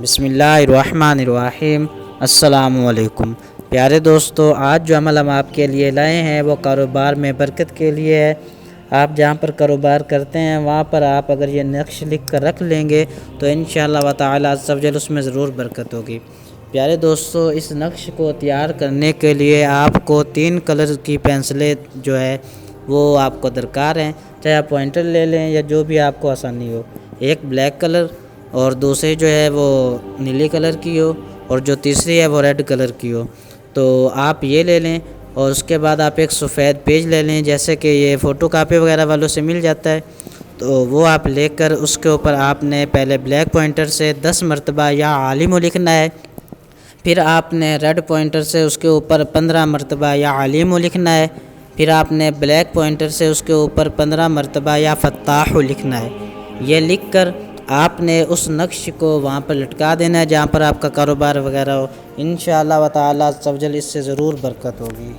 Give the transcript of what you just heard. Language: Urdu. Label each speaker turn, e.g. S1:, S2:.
S1: بسم اللہ الرحمن الرحیم۔ السلام علیکم پیارے دوستو، آج جو عمل ہم آپ کے لیے لائے ہیں وہ کاروبار میں برکت کے لیے ہے۔ آپ جہاں پر کاروبار کرتے ہیں وہاں پر آپ اگر یہ نقش لکھ کر رکھ لیں گے تو انشاءاللہ تعالی عز و جل اس میں ضرور برکت ہوگی۔ پیارے دوستو، اس نقش کو تیار کرنے کے لیے آپ کو 3 کلر کی پینسلیں جو ہے وہ آپ کو درکار ہیں، چاہے آپ پوائنٹر لے لیں یا جو بھی آپ کو آسانی ہو۔ ایک بلیک کلر اور دوسری جو ہے وہ نیلی کلر کی ہو، اور جو تیسری ہے وہ ریڈ کلر کی ہو۔ تو آپ یہ لے لیں، اور اس کے بعد آپ ایک سفید پیج لے لیں، جیسے کہ یہ فوٹو کاپی وغیرہ والوں سے مل جاتا ہے، تو وہ آپ لے کر اس کے اوپر آپ نے پہلے بلیک پوائنٹر سے 10 مرتبہ یا عالم لکھنا ہے، پھر آپ نے ریڈ پوائنٹر سے اس کے اوپر 15 مرتبہ یا علیم لکھنا ہے، پھر آپ نے بلیک پوائنٹر سے اس کے اوپر 15 مرتبہ یا فتاح لکھنا ہے۔ یہ لکھ کر آپ نے اس نقش کو وہاں پر لٹکا دینا ہے جہاں پر آپ کا کاروبار وغیرہ ہو۔ انشاءاللہ تعالی عز و جل اس سے ضرور برکت ہوگی۔